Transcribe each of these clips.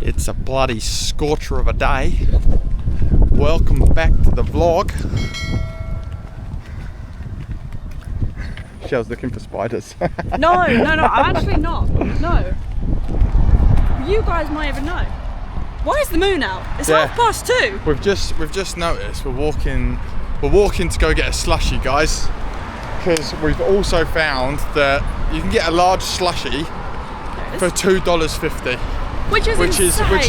It's a bloody scorcher of a day. Welcome back to the vlog. Shell's looking for spiders. No, I'm actually not. No. You guys might even know. Why is the moon out? It's 2:30. We've just noticed we're walking to go get a slushie, guys. Because we've also found that you can get a large slushie for $2.50. Which is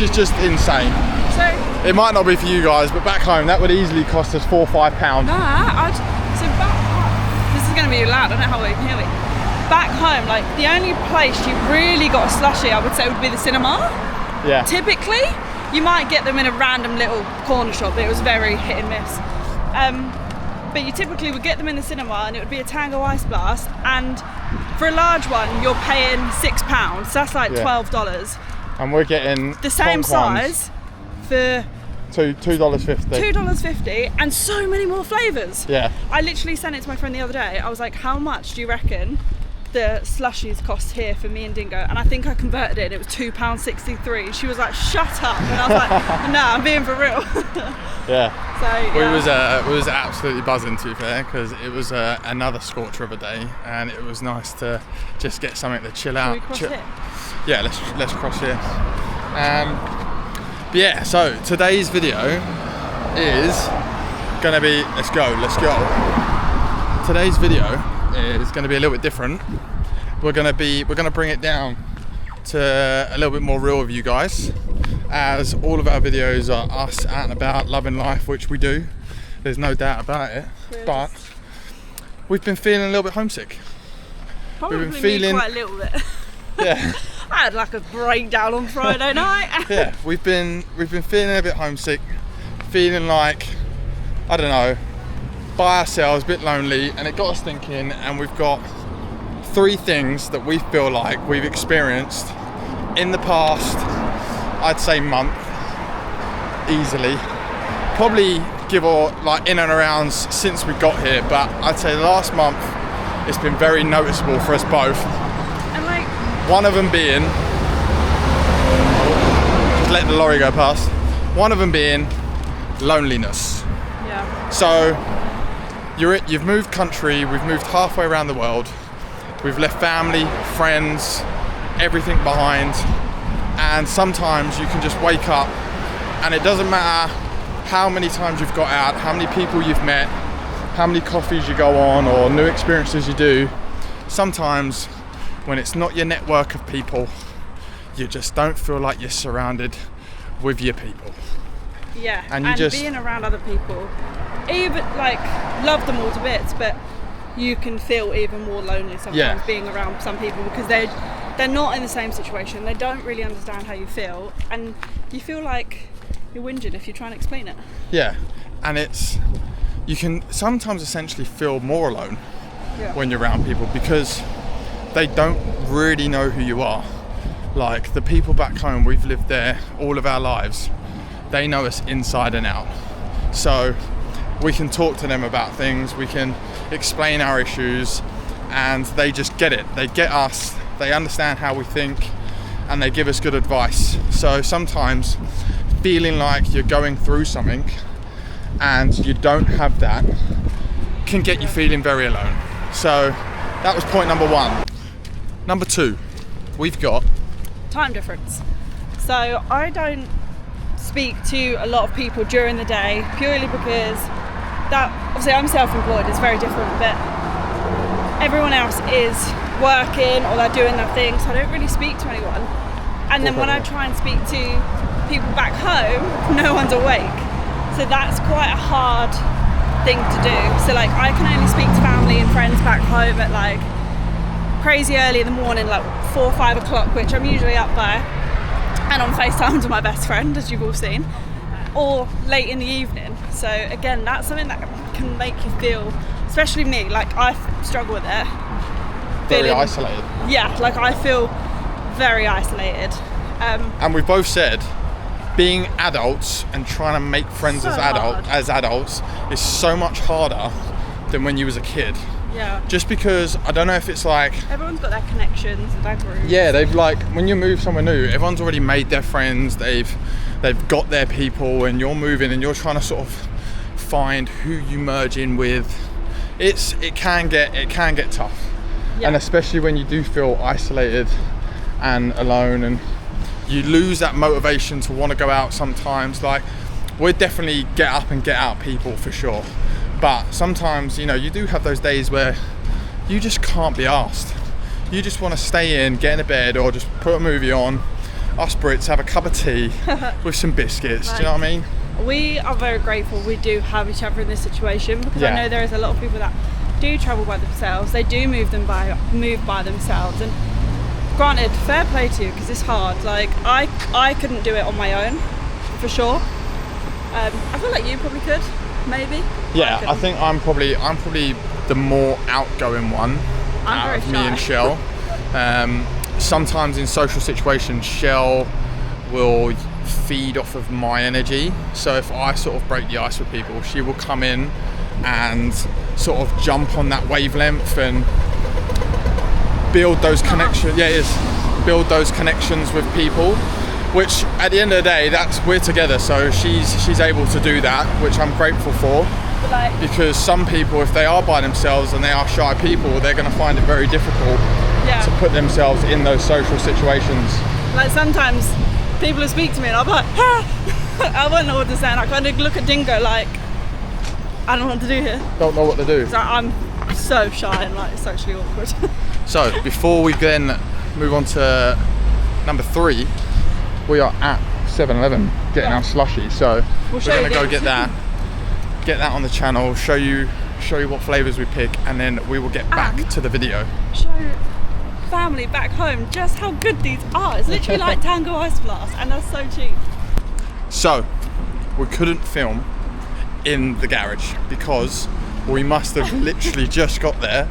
just insane. So it might not be for you guys, but back home that would easily cost us £4 or £5. This is going to be loud. I don't know how well you can hear me. Back home, like the only place you really got a slushie, I would say, would be the cinema. Yeah. Typically, you might get them in a random little corner shop, but it was very hit and miss. But you typically would get them in the cinema, and it would be a Tango Ice Blast. And for a large one, you're paying £6, so that's like $12. And we're getting the same size for $2.50. $2.50, and so many more flavours. Yeah. I literally sent it to my friend the other day. I was like, how much do you reckon the slushies cost here for me and Dingo? And I think I converted it, and it was £2.63. She was like, shut up. And I was like, no, I'm being for real. Yeah. So yeah. We was absolutely buzzing, to be fair, because it was another scorcher of a day, and it was nice to just get something to chill out. Can we cross here? Yeah, let's cross here. But yeah, so today's video is gonna be let's go. Today's video is gonna be a little bit different. We're gonna bring it down to a little bit more real with you guys, as all of our videos are us out and about loving life, which we do. There's no doubt about it. But we've been feeling a little bit homesick. Probably we've been feeling quite a little bit. Yeah. I had like a breakdown on Friday night. Yeah, we've been feeling a bit homesick, feeling like, I don't know, by ourselves, a bit lonely, and it got us thinking, and we've got 3 things that we feel like we've experienced in the past, I'd say month, easily. Probably give or like in and around since we got here, but I'd say the last month it's been very noticeable for us both. One of them being, just let the lorry go past. One of them being loneliness. Yeah. So you've moved country, we've moved halfway around the world. We've left family, friends, everything behind. And sometimes you can just wake up and it doesn't matter how many times you've got out, how many people you've met, how many coffees you go on or new experiences you do. Sometimes when it's not your network of people, you just don't feel like you're surrounded with your people. Yeah, and being around other people, even like love them all to bits, but you can feel even more lonely sometimes being around some people, because they're not in the same situation. They don't really understand how you feel, and you feel like you're whinging if you try and explain it. Yeah, and you can sometimes essentially feel more alone when you're around people, because they don't really know who you are. Like the people back home, we've lived there all of our lives. They know us inside and out. So we can talk to them about things, we can explain our issues, and they just get it. They get us, they understand how we think, and they give us good advice. So sometimes feeling like you're going through something and you don't have that can get you feeling very alone. So that was point number 1. Number 2, we've got time difference. So I don't speak to a lot of people during the day, purely because that, obviously I'm self-employed, it's very different, but everyone else is working or they're doing their thing, so I don't really speak to anyone. And then when I try and speak to people back home, no one's awake. So that's quite a hard thing to do. So like I can only speak to family and friends back home at like crazy early in the morning, like 4 or 5 o'clock, which I'm usually up by, and on FaceTime to my best friend, as you've all seen, or late in the evening. So again, that's something that can make you feel, especially me, like I struggle with it. Very isolated. Yeah, like I feel very isolated. And we've both said being adults and trying to make friends as adults is so much harder than when you was a kid. Yeah. Just because I don't know if it's like Everyone's got their connections and their groups. yeah, they've like when you move somewhere new, everyone's already made their friends. They've got their people, and you're moving and you're trying to sort of find who you merge in with. It can get tough. Yeah. And especially when you do feel isolated and alone, and you lose that motivation to want to go out sometimes. Like, we're definitely get up and get out people for sure, but sometimes, you know, you do have those days where you just can't be asked. You just want to stay in, get in a bed, or just put a movie on, us Brits have a cup of tea with some biscuits. Do you know what I mean? We are very grateful we do have each other in this situation, because Yeah. I know there is a lot of people that do travel by themselves. They do move by themselves, and granted, fair play to you, because it's hard. Like, I couldn't do it on my own, for sure. I feel like you probably could, maybe. Yeah, I think I'm probably the more outgoing one out of me and Shell. Sometimes in social situations, Shell will feed off of my energy. So if I sort of break the ice with people, she will come in and sort of jump on that wavelength and build those connections. Yeah, it is. Build those connections with people, which at the end of the day, we're together. So she's able to do that, which I'm grateful for. Because some people, if they are by themselves and they are shy people, they're going to find it very difficult to put themselves in those social situations. Like, sometimes people will speak to me and I'm like, I won't know what to say. And I kind of look at Dingo like, I don't know what to do here. Don't know what to do. So I'm so shy and like socially awkward. So before we then move on to number 3, we are at 7-Eleven getting our slushie. So we're gonna go get that on the channel, show you what flavours we pick, and then we will get back to the video. Show family back home just how good these are. It's literally like Tango Ice Blast, and they're so cheap. So we couldn't film in the garage because we must have literally just got there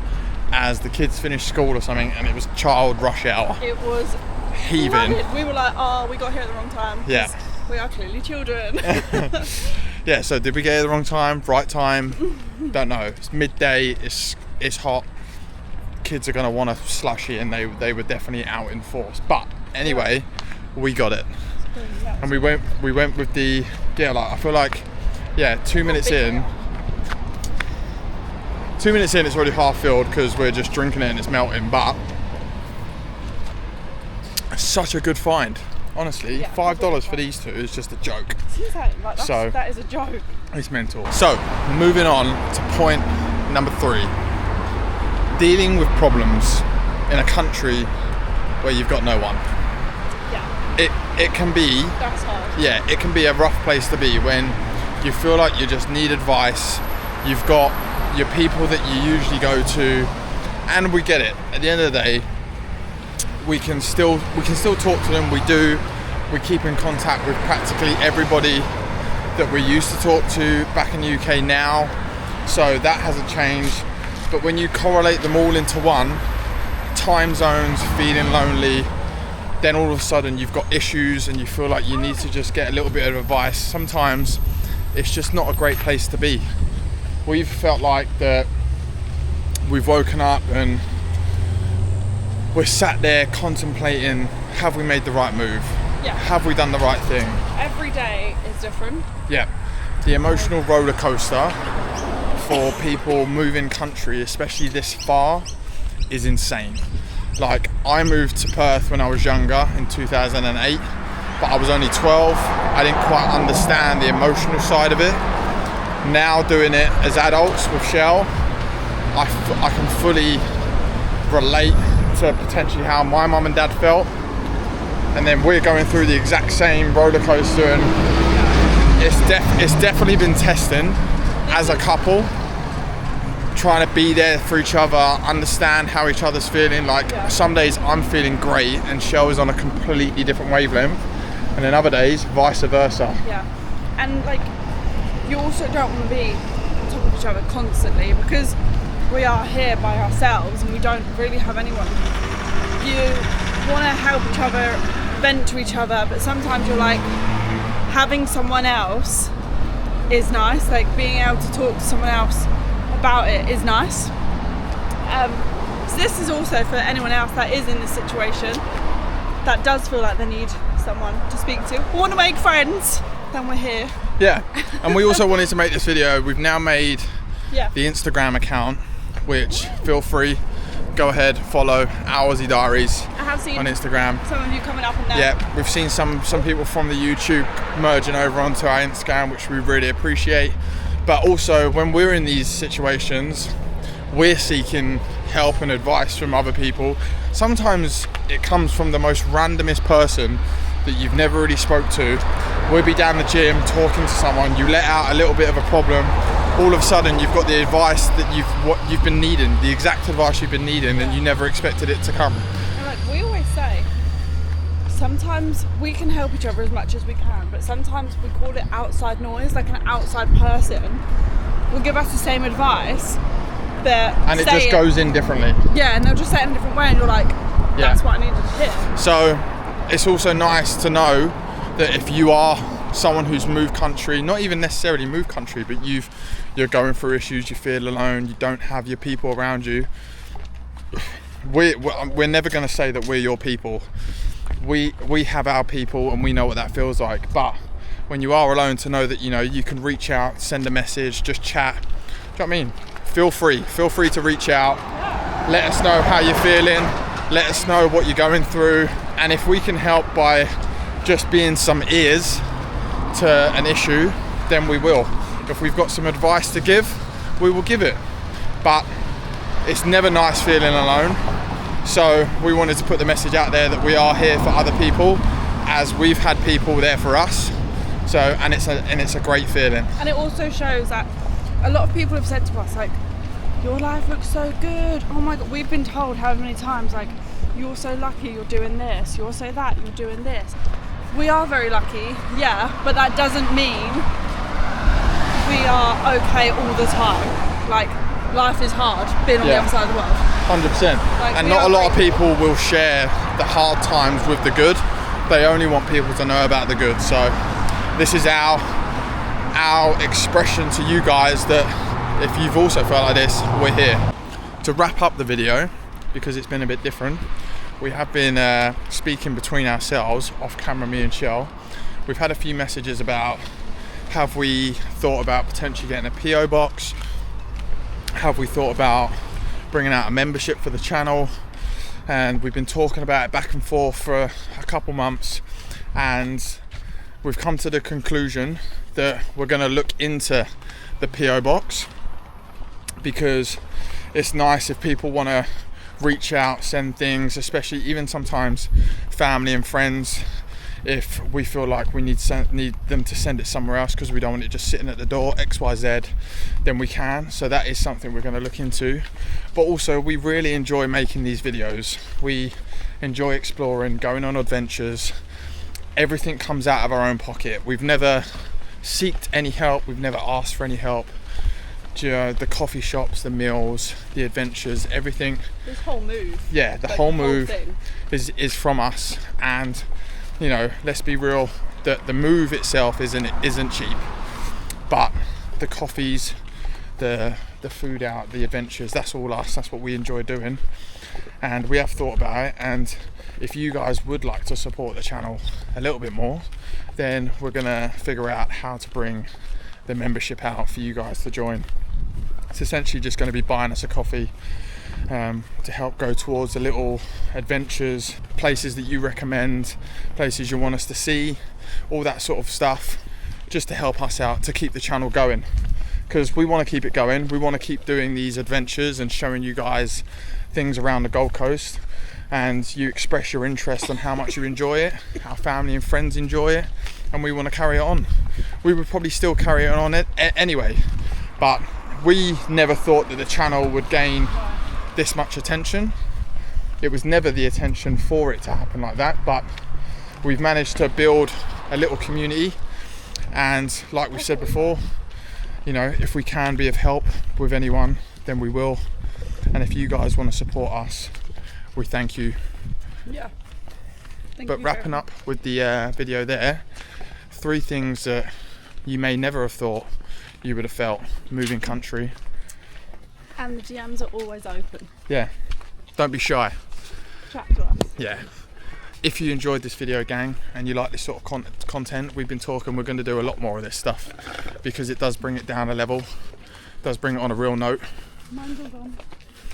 as the kids finished school or something, and it was child rush hour. It was heaving. We were like, oh, we got here at the wrong time. Yeah. We are clearly children. Yeah, so did we get here at the wrong time, right time? Don't know. It's midday, it's hot. Kids are gonna want a slushie, and they were definitely out in force. But anyway, we got it. And we went with the, I feel like, 2 minutes in. 2 minutes in, it's already half filled because we're just drinking it and it's melting, but it's such a good find. Honestly, $5 for these two is just a joke. That is a joke. It's mental. So, moving on to point number 3. Dealing with problems in a country where you've got no one. Yeah. It can be... That's hard. Yeah, it can be a rough place to be when you feel like you just need advice. You've got your people that you usually go to, and we get it. At the end of the day, we can still talk to them. We keep in contact with practically everybody that we used to talk to back in the UK now, so that hasn't changed. But when you correlate them all into one, time zones, feeling lonely, then all of a sudden you've got issues and you feel like you need to just get a little bit of advice. Sometimes it's just not a great place to be. We've felt like that we've woken up and we're sat there contemplating, have we made the right move? Yeah. Have we done the right thing? Every day is different. Yeah. The emotional roller coaster for people moving country, especially this far, is insane. Like, I moved to Perth when I was younger in 2008, but I was only 12. I didn't quite understand the emotional side of it. Now doing it as adults with Shell, I can fully relate to potentially how my mum and dad felt, and then we're going through the exact same roller coaster, and it's definitely been testing as a couple, trying to be there for each other, understand how each other's feeling. Like, some days I'm feeling great and Shell is on a completely different wavelength, and then other days vice versa. Yeah, and like, you also don't want to be on top of each other constantly, because we are here by ourselves and we don't really have anyone. You want to help each other, vent to each other, but sometimes you're like, having someone else is nice. Like, being able to talk to someone else about it is nice. So this is also for anyone else that is in this situation, that does feel like they need someone to speak to, want to make friends, then we're here. Yeah, and we also wanted to make this video. We've now made Yeah. the Instagram account, which feel free, go ahead, follow our Aussie Diaries I have seen on Instagram. some of you coming up and down. Yeah, we've seen some people from the YouTube merging over onto our Instagram, which we really appreciate. But also, when we're in these situations, we're seeking help and advice from other people. Sometimes it comes from the most randomest person that you've never really spoke to. We'll be down the gym talking to someone, you let out a little bit of a problem, all of a sudden you've got the advice that you've been needing, the exact advice you've been needing, and you never expected it to come. And like we always say, sometimes we can help each other as much as we can, but sometimes we call it outside noise, like an outside person will give us the same advice, but And it just goes in differently. Yeah, and they'll just say it in a different way, and you're like, that's what I needed to hear. So it's also nice to know that if you are someone who's moved country, not even necessarily moved country, but you're going through issues, you feel alone, you don't have your people around you, we're never going to say that we're your people. We have our people and we know what that feels like. But when you are alone, to know that you can reach out, send a message, just chat. Do you know what I mean? Feel free to reach out. Let us know how you're feeling. Let us know what you're going through. And if we can help by just being some ears to an issue, then we will. If we've got some advice to give, we will give it. But it's never nice feeling alone. So we wanted to put the message out there that we are here for other people, as we've had people there for us. So, and it's a great feeling. And it also shows that a lot of people have said to us, like, your life looks so good. Oh my God, we've been told how many times, like, you're so lucky you're doing this, you're so that you're doing this. We are very lucky, yeah, but that doesn't mean we are okay all the time. Like, life is hard, being on the other side of the world. 100%. And not a lot of people will share the hard times with the good. They only want people to know about the good. So this is our expression to you guys that if you've also felt like this, we're here. To wrap up the video, because it's been a bit different, we have been speaking between ourselves, off camera, me and Shell. We've had a few messages about, have we thought about potentially getting a PO box? Have we thought about bringing out a membership for the channel? And we've been talking about it back and forth for a couple months, and we've come to the conclusion that we're going to look into the PO box, because it's nice if people want to reach out, send things, especially even sometimes family and friends. If we feel like we need them to send it somewhere else because we don't want it just sitting at the door, XYZ, then we can. So that is something we're going to look into. But also, we really enjoy making these videos. We enjoy exploring, going on adventures. Everything comes out of our own pocket. We've never sought any help. We've never asked for any help. The coffee shops, the meals, the adventures, everything. This whole move. Yeah, the whole move is from us. And let's be real, the move itself isn't cheap, but the coffees, the food out, the adventures, that's all us. That's what we enjoy doing, and we have thought about it. And if you guys would like to support the channel a little bit more, then we're gonna figure out how to bring the membership out for you guys to join. It's essentially just going to be buying us a coffee to help go towards the little adventures, places that you recommend, places you want us to see, all that sort of stuff, just to help us out to keep the channel going, because we want to keep it going. We want to keep doing these adventures and showing you guys things around the Gold Coast, and you express your interest on how much you enjoy it, how family and friends enjoy it, and we want to carry it on. We would probably still carry it on anyway, but we never thought that the channel would gain this much attention. It was never the attention for it to happen like that, but we've managed to build a little community, and like we said before, if we can be of help with anyone, then we will. And if you guys want to support us, we thank you. Yeah. But wrapping up with the video there, 3 things that you may never have thought you would have felt moving country. And the DMs are always open. Yeah, don't be shy. Chat to us. Yeah. If you enjoyed this video, gang, and you like this sort of content we've been talking, we're going to do a lot more of this stuff because it does bring it down a level, does bring it on a real note. Mine's all gone.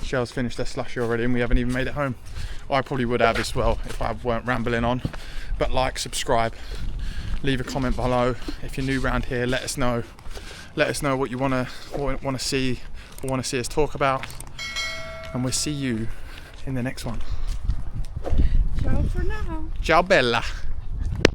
Shell's finished their slushie already and we haven't even made it home. I probably would have as well if I weren't rambling on. But like, subscribe, leave a comment below. If you're new around here, let us know. Let us know what you want to see or want to see us talk about. And we'll see you in the next one. Ciao for now. Ciao bella.